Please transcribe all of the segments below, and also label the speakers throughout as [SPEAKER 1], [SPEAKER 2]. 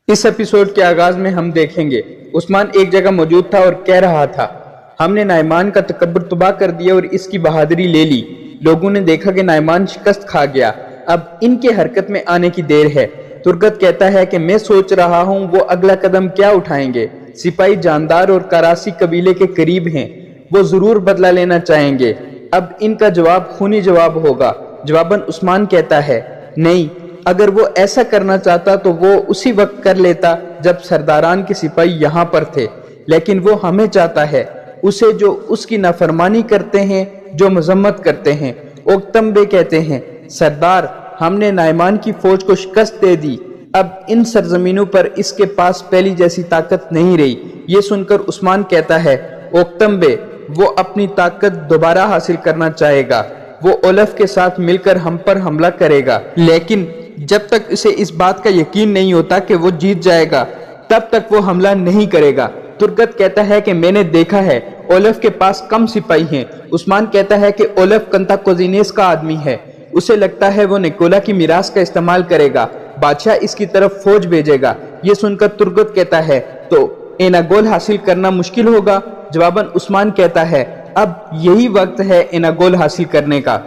[SPEAKER 1] इस एपिसोड के आगाज में हम देखेंगे उस्मान एक जगह मौजूद था और कह रहा था, हमने नाइमान का तकब्बुर तबाह कर दिया और इसकी बहादुरी ले ली। लोगों ने देखा कि नाइमान शिकस्त खा गया, अब इनके हरकत में आने की देर है। तुर्गत कहता है कि मैं सोच रहा हूँ वो अगला कदम क्या उठाएंगे। सिपाही जानदार और करासी कबीले के करीब हैं, वो जरूर बदला लेना चाहेंगे। अब इनका जवाब खूनी जवाब होगा। जवाबन उस्मान कहता है, नहीं, अगर वो ऐसा करना चाहता तो वो उसी वक्त कर लेता जब सरदारान के सिपाही यहाँ पर थे, लेकिन वो हमें चाहता है, उसे जो उसकी नाफरमानी करते हैं, जो मजम्मत करते हैं। ओक्तम्बे कहते हैं, सरदार, हमने नाइमान की फौज को शिकस्त दे दी, अब इन सरजमीनों पर इसके पास पहली जैसी ताकत नहीं रही। ये सुनकर उस्मान कहता है, ओक्तम्बे, वो अपनी ताकत दोबारा हासिल करना चाहेगा, वो ओलफ के साथ मिलकर हम पर हमला करेगा, लेकिन जब तक उसे इस बात का यकीन नहीं होता कि वो जीत जाएगा, तब तक वो हमला नहीं करेगा। तुर्गत कहता है कि मैंने देखा है ओलफ के पास कम सिपाही हैं। उस्मान कहता है कि ओलफ कंताकोजिनेस का आदमी है, उसे लगता है वो निकोला की मिरास का इस्तेमाल करेगा, बादशाह इसकी तरफ फौज भेजेगा। ये सुनकर तुर्गत कहता है, तो एनागोल हासिल करना मुश्किल होगा। जवाबन उस्मान कहता है, अब यही वक्त है एनागोल हासिल करने का,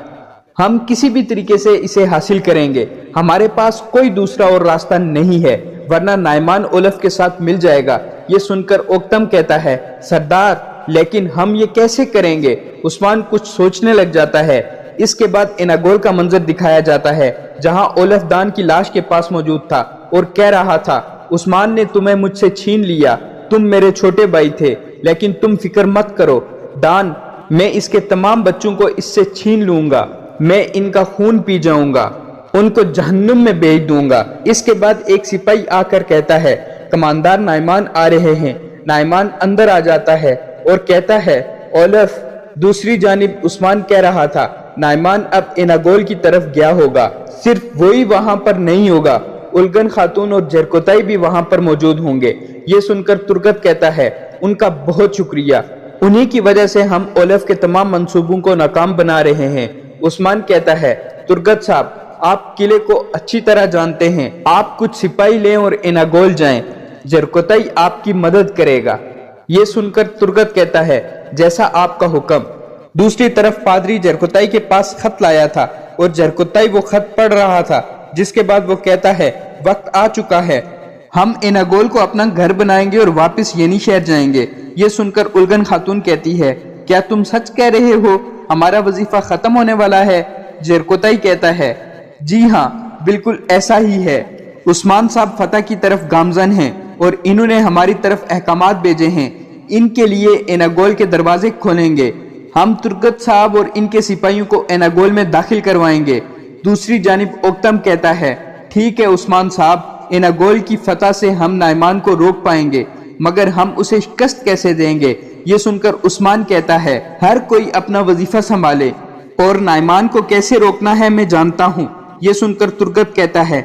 [SPEAKER 1] हम किसी भी तरीके से इसे हासिल करेंगे, हमारे पास कोई दूसरा और रास्ता नहीं है, वरना नाइमान ओलफ के साथ मिल जाएगा। ये सुनकर ओक्तम कहता है, सरदार, लेकिन हम ये कैसे करेंगे। उस्मान कुछ सोचने लग जाता है। इसके बाद एनागोल का मंजर दिखाया जाता है, जहां ओलफ दान की लाश के पास मौजूद था और कह रहा था, उस्मान ने तुम्हें मुझसे छीन लिया, तुम मेरे छोटे भाई थे, लेकिन तुम फिक्र मत करो दान, मैं इसके तमाम बच्चों को इससे छीन लूंगा, मैं इनका खून पी जाऊंगा, उनको जहन्नुम में भेज दूंगा। इसके बाद एक सिपाही आकर कहता है, कमांडर नाइमान आ रहे हैं। नाइमान अंदर आ जाता है और कहता है, ओलफ। दूसरी जानिब उस्मान कह रहा था, नाइमान अब एनागोल की तरफ गया होगा, सिर्फ वही वहां पर नहीं होगा, उल्गन खातून और जरकोताई भी वहां पर मौजूद होंगे। ये सुनकर तुर्गत कहता है, उनका बहुत शुक्रिया, उन्हीं की वजह से हम ओलफ के तमाम मंसूबों को नाकाम बना रहे हैं। उस्मान कहता है, तुर्गत साहब, आप किले को अच्छी तरह जानते हैं, आप कुछ सिपाही लें और एनागोल जाएं, जरकोताई आपकी मदद करेगा। ये सुनकर तुर्गत कहता है, जैसा आपका हुक्म। दूसरी तरफ पादरी जरकोताई के पास खत लाया था और जरकोताई वो खत पढ़ रहा था, जिसके बाद वो कहता है, वक्त आ चुका है, हम एनागोल को अपना घर बनाएंगे और वापस येनी शहर जाएंगे। ये सुनकर उल्गन खातून कहती है, क्या तुम सच कह रहे हो, हमारा वजीफा खत्म होने वाला है। जरकोताई कहता है, जी हाँ, बिल्कुल ऐसा ही है। उस्मान साहब फतह की तरफ गामजन हैं और इन्होंने हमारी तरफ अहकामात भेजे हैं, इनके लिए एनागोल के दरवाजे खोलेंगे, हम तुर्गत साहब और इनके सिपाहियों को एनागोल में दाखिल करवाएंगे। दूसरी जानिब ओक्तम कहता है, ठीक है उस्मान साहब, एनागोल की फतह से हम नाइमान को रोक पाएंगे, मगर हम उसे शिकस्त कैसे देंगे। ये सुनकर उस्मान कहता है, हर कोई अपना वजीफा संभाले और नाइमान को कैसे रोकना है मैं जानता हूँ। ये सुनकर तुर्गत कहता है,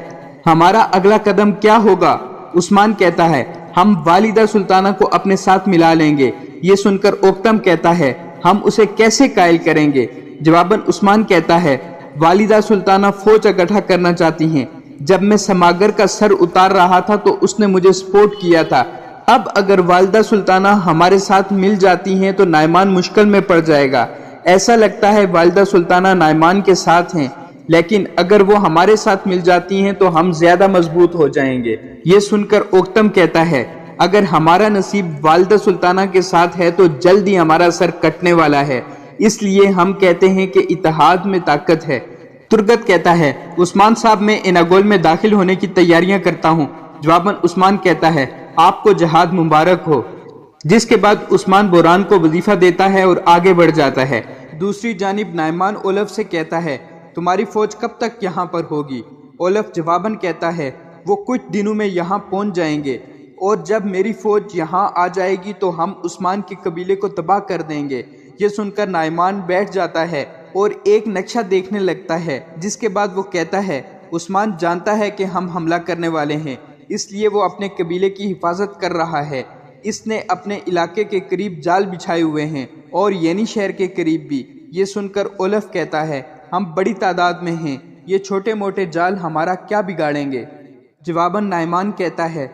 [SPEAKER 1] हमारा अगला कदम क्या होगा। उस्मान कहता है, हम वालिदा सुल्ताना को अपने साथ मिला लेंगे। ये सुनकर ओक्तम कहता है, हम उसे कैसे कायल करेंगे। जवाबन उस्मान कहता है, वालिदा सुल्ताना फौज इकट्ठा करना चाहती हैं, जब मैं समागर का सर उतार रहा था तो उसने मुझे सपोर्ट किया था, अब अगर वालिदा सुल्ताना हमारे साथ मिल जाती हैं तो नाइमान मुश्किल में पड़ जाएगा। ऐसा लगता है वालिदा सुल्ताना नाइमान के साथ हैं, लेकिन अगर वो हमारे साथ मिल जाती हैं तो हम ज्यादा मजबूत हो जाएंगे। ये सुनकर ओक्तम कहता है, अगर हमारा नसीब वालिदा सुल्ताना के साथ है तो जल्द ही हमारा सर कटने वाला है, इसलिए हम कहते हैं कि इत्तेहाद में ताकत है। तुर्गत कहता है, उस्मान साहब, मैं एनागोल में दाखिल होने की तैयारियां करता हूँ। जवाबन उस्मान कहता है, आपको जहाद मुबारक हो। जिसके बाद उस्मान बोरान को वजीफा देता है और आगे बढ़ जाता है। दूसरी जानिब नाइमान ओलफ से कहता है, तुम्हारी फौज कब तक यहाँ पर होगी। ओलफ जवाबन कहता है, वो कुछ दिनों में यहाँ पहुँच जाएंगे और जब मेरी फौज यहाँ आ जाएगी तो हम उस्मान के कबीले को तबाह कर देंगे। ये सुनकर नाइमान बैठ जाता है और एक नक्शा देखने लगता है, जिसके बाद वो कहता है, उस्मान जानता है कि हम हमला करने वाले हैं, इसलिए वो अपने कबीले की हिफाजत कर रहा है। इसने अपने इलाके के करीब जाल बिछाए हुए हैं और येनी शहर के करीब भी। ये सुनकर ओलफ कहता है, हम बड़ी तादाद में हैं, ये छोटे मोटे जाल हमारा क्या बिगाड़ेंगे। जवाबन नाइमान कहता है,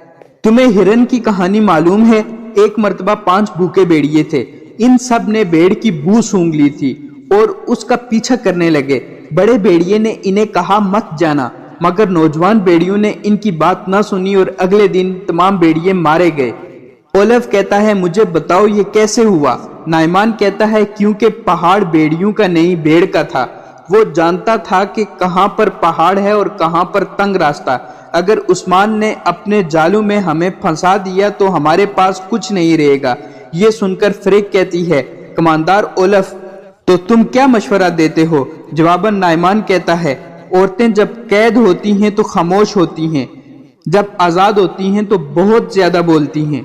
[SPEAKER 1] تمہیں ہرن کی کہانی معلوم ہے؟ ایک مرتبہ 5 بھوکے بھیڑیے تھے، ان سب نے بھیڑ کی بو سونگھ لی تھی اور اس کا پیچھا کرنے لگے۔ بڑے بھیڑیے نے انہیں کہا مت جانا، مگر نوجوان بھیڑیوں نے ان کی بات نہ سنی اور اگلے دن تمام بھیڑیے مارے گئے۔ اولف کہتا ہے مجھے بتاؤ یہ کیسے ہوا؟ نائمان کہتا ہے کیونکہ پہاڑ بھیڑیوں کا نہیں بھیڑ کا تھا، وہ جانتا تھا کہ کہاں پر پہاڑ ہے اور کہاں پر تنگ راستہ۔ اگر عثمان نے اپنے جالوں میں ہمیں پھنسا دیا تو ہمارے پاس کچھ نہیں رہے گا۔ یہ سن کر فریق کہتی ہے کماندار اولف تو تم کیا مشورہ دیتے ہو؟ جواباً نائمان کہتا ہے عورتیں جب قید ہوتی ہیں تو خاموش ہوتی ہیں، جب آزاد ہوتی ہیں تو بہت زیادہ بولتی ہیں۔